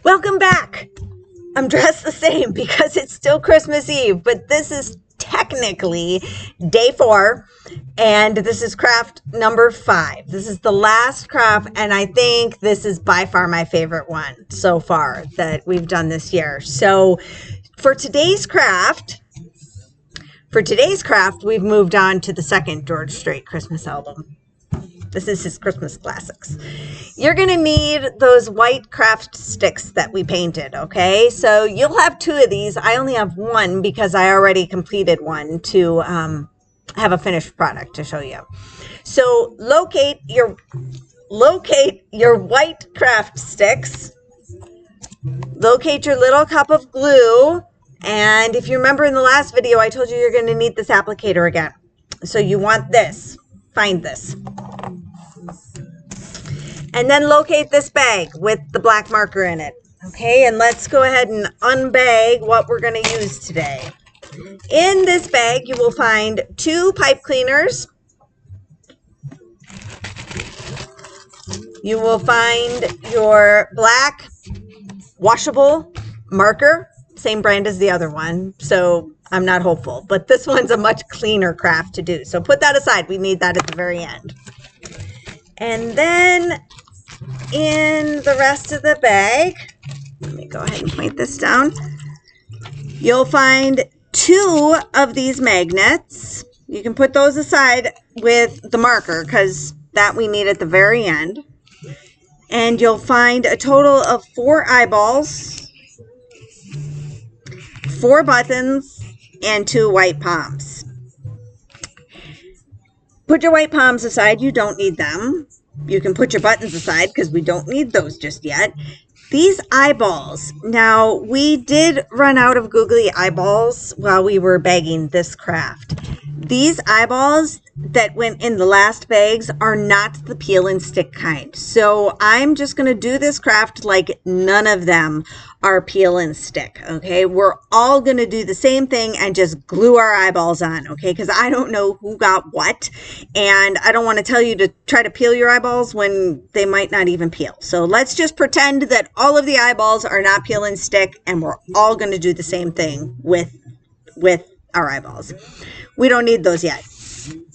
Welcome back. I'm dressed the same because it's still Christmas Eve, but this is technically day 4, and this is craft number 5. This is the last craft, and I think this is by far my favorite one so far that we've done this year. So for today's craft, we've moved on to the second George Strait Christmas album. This is his Christmas classics. You're going to need those white craft sticks that we painted, okay? So you'll have 2 of these. I only have 1 because I already completed one to have a finished product to show you. So locate your white craft sticks. Locate your little cup of glue. And if you remember in the last video, I told you you're going to need this applicator again. So you want this. Find this. And then locate this bag with the black marker in it. Okay, and let's go ahead and unbag what we're going to use today. In this bag, you will find 2 pipe cleaners. You will find your black washable marker, same brand as the other one, so I'm not hopeful, but this one's a much cleaner craft to do. So put that aside. We need that at the very end. And then in the rest of the bag, let me go ahead and point this down. You'll find 2 of these magnets. You can put those aside with the marker because that we need at the very end. And you'll find a total of 4 eyeballs, 4 buttons, and 2 white palms. Put your white palms aside. You don't need them. You can put your buttons aside because we don't need those just yet. These eyeballs. Now, we did run out of googly eyeballs while we were bagging this craft. These eyeballs that went in the last bags are not the peel and stick kind. So I'm just going to do this craft like none of them are peel and stick. Okay, we're all going to do the same thing and just glue our eyeballs on. Okay, because I don't know who got what, and I don't want to tell you to try to peel your eyeballs when they might not even peel. So let's just pretend that all of the eyeballs are not peel and stick, and we're all going to do the same thing with our eyeballs. We don't need those yet.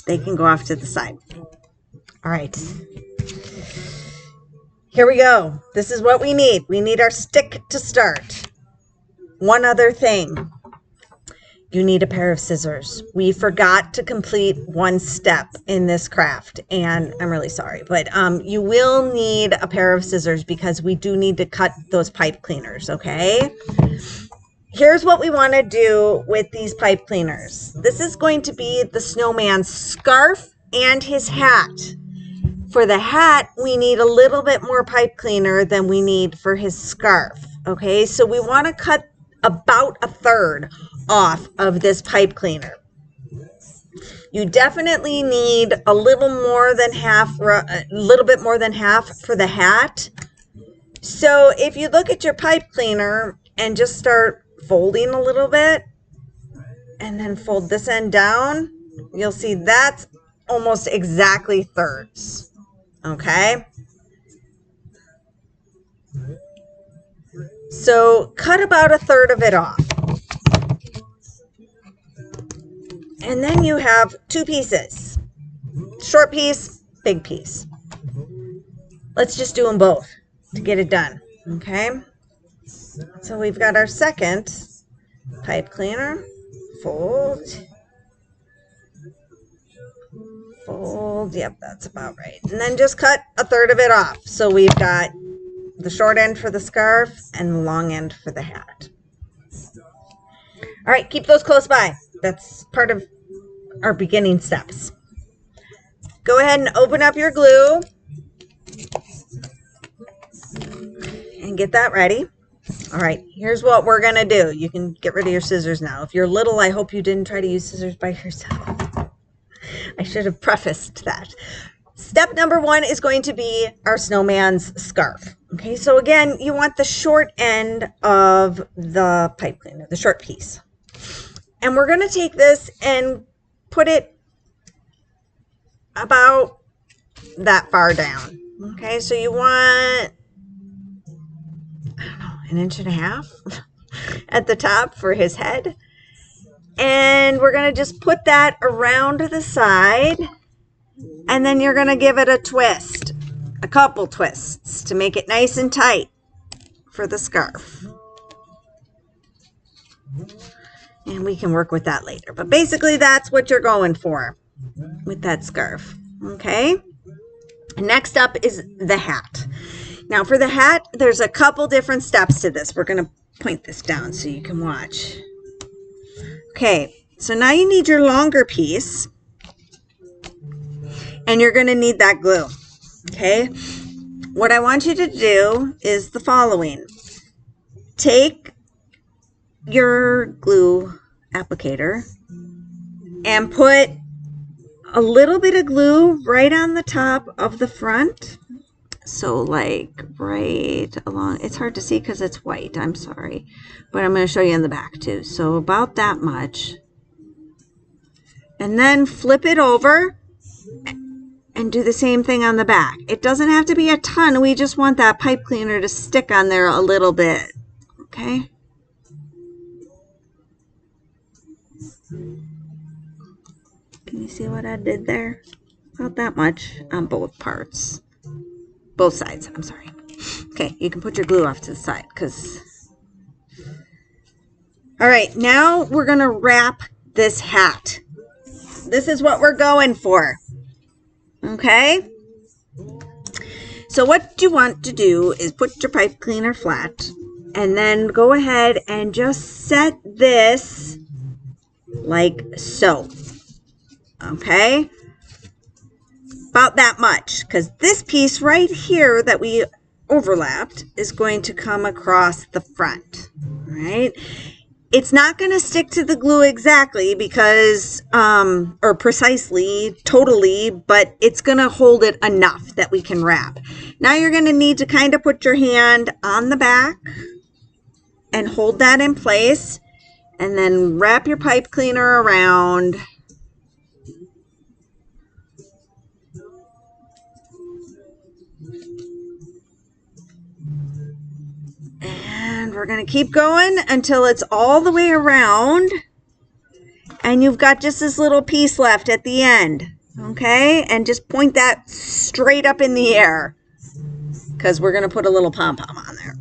They can go off to the side. All right. Here we go. This is what we need. We need our stick to start. One other thing. You need a pair of scissors. We forgot to complete one step in this craft, and I'm really sorry, but you will need a pair of scissors because we do need to cut those pipe cleaners, okay? Here's what we want to do with these pipe cleaners. This is going to be the snowman's scarf and his hat. For the hat, we need a little bit more pipe cleaner than we need for his scarf. Okay, so we want to cut about 1/3 off of this pipe cleaner. You definitely need a little bit more than half for the hat. So if you look at your pipe cleaner and just start folding a little bit and then fold this end down, you'll see that's almost exactly 1/3. Okay, so cut about 1/3 of it off, and then you have 2 pieces, short piece, big piece. Let's just do them both to get it done. Okay, so we've got our second pipe cleaner. Fold, yep, that's about right. And then just cut 1/3 of it off. So we've got the short end for the scarf and the long end for the hat. All right, keep those close by. That's part of our beginning steps. Go ahead and open up your glue and get that ready. All right, here's what we're going to do. You can get rid of your scissors now. If you're little, I hope you didn't try to use scissors by yourself. I should have prefaced that. Step number 1 is going to be our snowman's scarf. Okay, so again, you want the short end of the pipe cleaner, the short piece. And we're going to take this and put it about that far down. Okay, so you want an inch and a half at the top for his head. And we're going to just put that around the side. And then you're going to give it a twist, a couple twists to make it nice and tight for the scarf. And we can work with that later. But basically that's what you're going for with that scarf. Okay? Next up is the hat. Now for the hat, there's a couple different steps to this. We're going to point this down so you can watch. Okay, so now you need your longer piece. And you're going to need that glue. Okay? What I want you to do is the following. Take your glue applicator and put a little bit of glue right on the top of the front. So like right along, it's hard to see because it's white, I'm sorry. But I'm going to show you in the back too. So about that much. And then flip it over and do the same thing on the back. It doesn't have to be a ton. We just want that pipe cleaner to stick on there a little bit. Okay? Can you see what I did there? About that much on both parts. Both sides, I'm sorry. Okay, you can put your glue off to the side because... All right, now we're going to wrap this hat. This is what we're going for. Okay? So what you want to do is put your pipe cleaner flat and then go ahead and just set this like so. Okay? About that much, because this piece right here that we overlapped is going to come across the front. All right? It's not going to stick to the glue exactly because, or precisely, totally, but it's going to hold it enough that we can wrap. Now you're going to need to kind of put your hand on the back and hold that in place and then wrap your pipe cleaner around. And we're going to keep going until it's all the way around. And you've got just this little piece left at the end. Okay? And just point that straight up in the air. Because we're going to put a little pom-pom on there.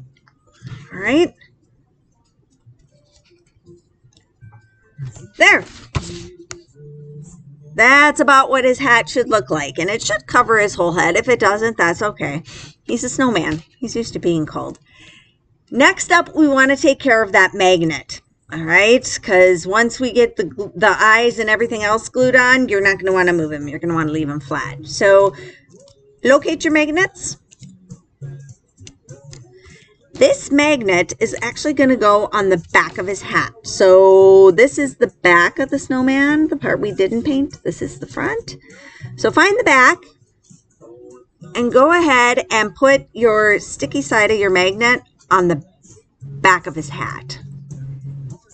All right? There. That's about what his hat should look like. And it should cover his whole head. If it doesn't, that's okay. He's a snowman. He's used to being cold. Next up, we want to take care of that magnet, all right? Because once we get the eyes and everything else glued on, you're not going to want to move him. You're going to want to leave him flat. So locate your magnets. This magnet is actually going to go on the back of his hat. So this is the back of the snowman, the part we didn't paint. This is the front. So find the back and go ahead and put your sticky side of your magnet on the back of his hat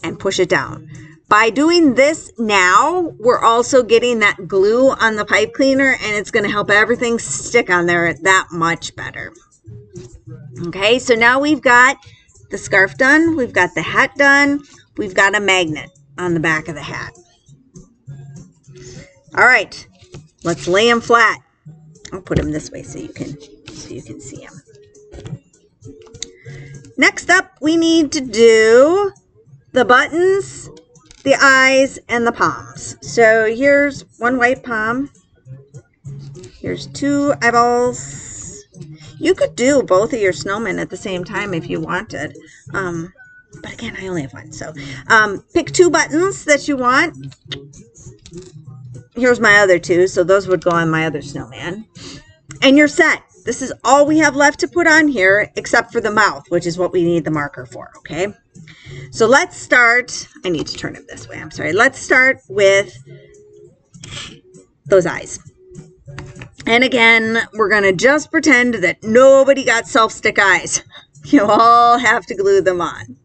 and push it down. By doing this now, we're also getting that glue on the pipe cleaner and it's going to help everything stick on there that much better. Okay, so now we've got the scarf done, we've got the hat done, we've got a magnet on the back of the hat. All right, let's lay him flat. I'll put him this way so you can see him. Next up, we need to do the buttons, the eyes, and the palms. So here's one white palm. Here's two eyeballs. You could do both of your snowmen at the same time if you wanted. But again, I only have one. So pick two buttons that you want. Here's my other two. So those would go on my other snowman. And you're set. This is all we have left to put on here except for the mouth, which is what we need the marker for, okay? So let's start. I need to turn it this way. I'm sorry. Let's start with those eyes. And again, we're going to just pretend that nobody got self-stick eyes. You all have to glue them on.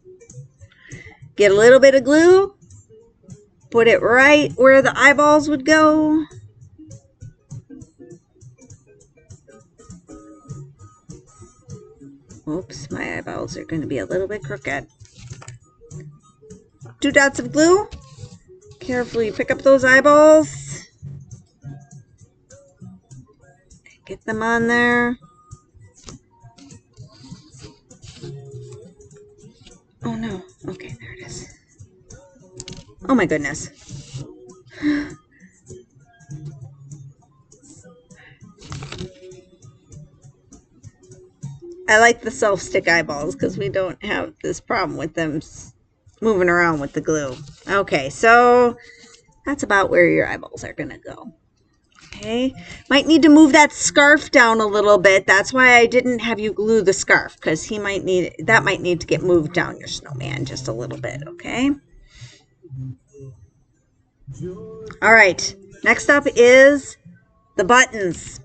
Get a little bit of glue. Put it right where the eyeballs would go. Oops, my eyeballs are going to be a little bit crooked. 2 dots of glue. Carefully pick up those eyeballs. Get them on there. Oh no. Okay, there it is. Oh my goodness. I like the self-stick eyeballs because we don't have this problem with them moving around with the glue. Okay, so that's about where your eyeballs are going to go. Okay, might need to move that scarf down a little bit. That's why I didn't have you glue the scarf, because that might need to get moved down your snowman just a little bit, okay? All right, next up is the buttons.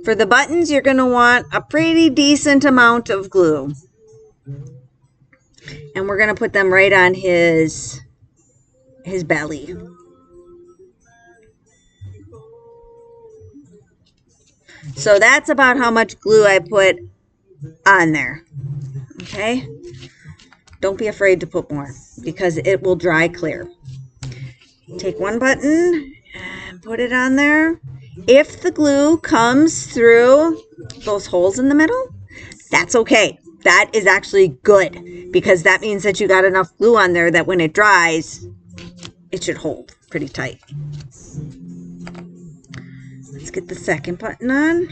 For the buttons, you're going to want a pretty decent amount of glue. And we're going to put them right on his belly. So that's about how much glue I put on there. Okay? Don't be afraid to put more because it will dry clear. Take one button and put it on there. If the glue comes through those holes in the middle, that's okay. That is actually good because that means that you got enough glue on there that when it dries, it should hold pretty tight. Let's get the second button on.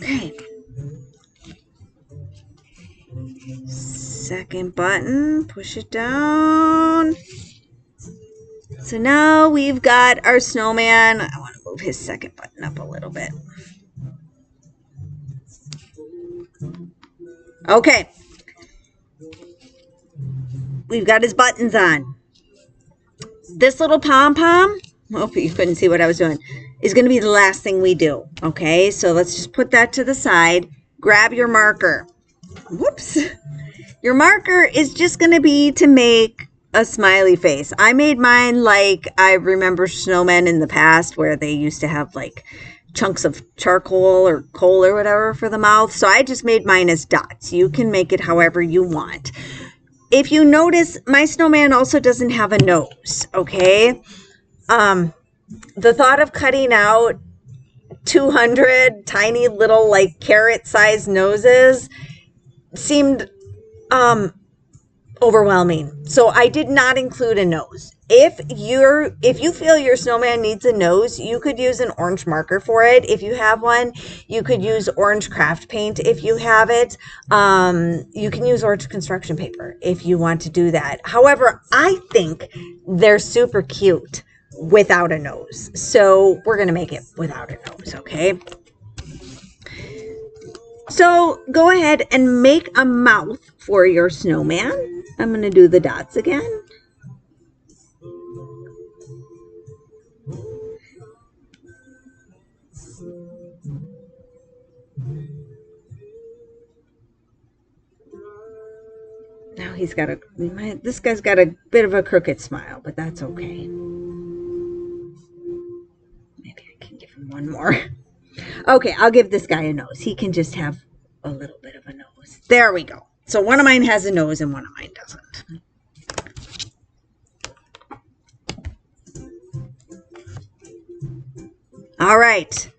Okay. Second button, push it down. So now we've got our snowman. I want to move his second button up a little bit. Okay. We've got his buttons on. This little pom-pom, hope you couldn't see what I was doing, is going to be the last thing we do. Okay, so let's just put that to the side. Grab your marker. Whoops. Your marker is just going to be to make a smiley face. I made mine like I remember snowmen in the past where they used to have like chunks of charcoal or coal or whatever for the mouth. So I just made mine as dots. You can make it however you want. If you notice, my snowman also doesn't have a nose, okay? The thought of cutting out 200 tiny little like carrot-sized noses seemed overwhelming. So I did not include a nose. If you feel your snowman needs a nose, you could use an orange marker for it. If you have one, you could use orange craft paint if you have it. You can use orange construction paper if you want to do that. However, I think they're super cute without a nose. So we're going to make it without a nose, okay? So go ahead and make a mouth for your snowman. I'm going to do the dots again. Now this guy's got a bit of a crooked smile, but that's okay. Maybe I can give him one more. Okay, I'll give this guy a nose. He can just have a little bit of a nose. There we go. So one of mine has a nose and one of mine doesn't. All right.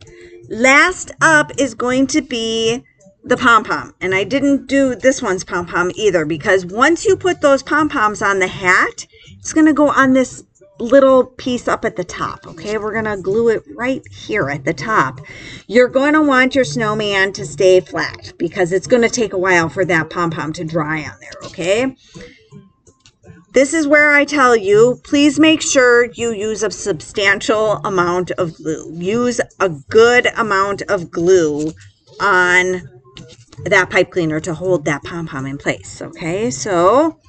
Last up is going to be the pom-pom. And I didn't do this one's pom-pom either because once you put those pom-poms on the hat, it's going to go on this little piece up at the top. Okay, we're going to glue it right here at the top. You're going to want your snowman to stay flat because it's going to take a while for that pom-pom to dry on there. Okay, this is where I tell you, please make sure you use a substantial amount of glue. Use a good amount of glue on that pipe cleaner to hold that pom-pom in place. Okay, so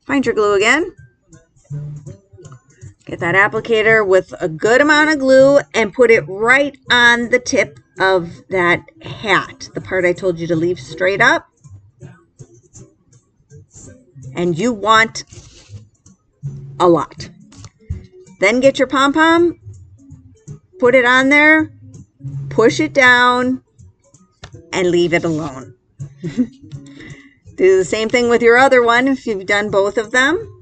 find your glue again. Get that applicator with a good amount of glue and put it right on the tip of that hat, the part I told you to leave straight up. and you want a lot. Then get your pom-pom, put it on there, push it down, and leave it alone. Do the same thing with your other one if you've done both of them.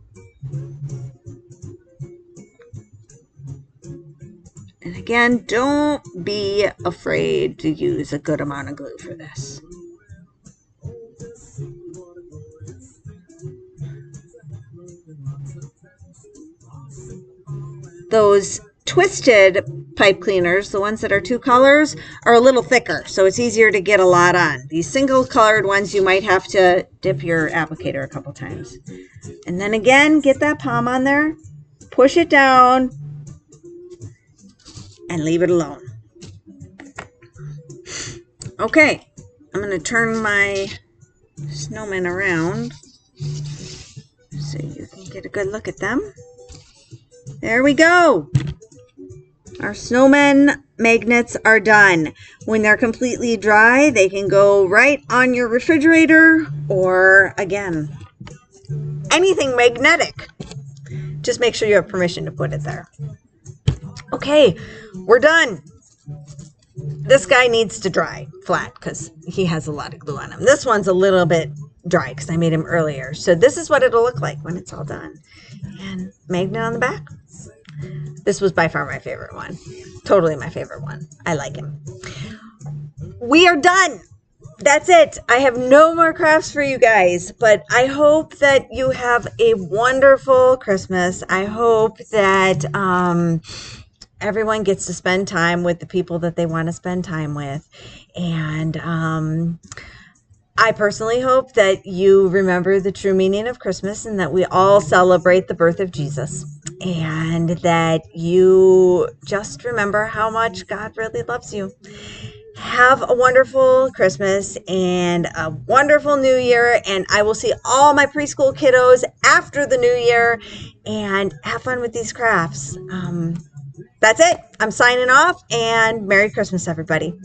And again, don't be afraid to use a good amount of glue for this. Those twisted pipe cleaners, the ones that are 2 colors, are a little thicker, so it's easier to get a lot on. These single colored ones, you might have to dip your applicator a couple times. And then again, get that palm on there, push it down, and leave it alone. Okay, I'm going to turn my snowmen around so you can get a good look at them. There we go. Our snowman magnets are done. When they're completely dry, they can go right on your refrigerator or, again, anything magnetic. Just make sure you have permission to put it there. Okay, we're done. This guy needs to dry flat because he has a lot of glue on him. This one's a little bit dry because I made him earlier. So this is what it'll look like when it's all done. And magnet on the back. This was by far my favorite one. Totally my favorite one. I like him. We are done. That's it. I have no more crafts for you guys, but I hope that you have a wonderful Christmas. I hope that everyone gets to spend time with the people that they want to spend time with. And I personally hope that you remember the true meaning of Christmas and that we all celebrate the birth of Jesus. And that you just remember how much God really loves you. Have a wonderful Christmas and a wonderful New Year. And I will see all my preschool kiddos after the New Year. And have fun with these crafts. That's it. I'm signing off. And Merry Christmas, everybody.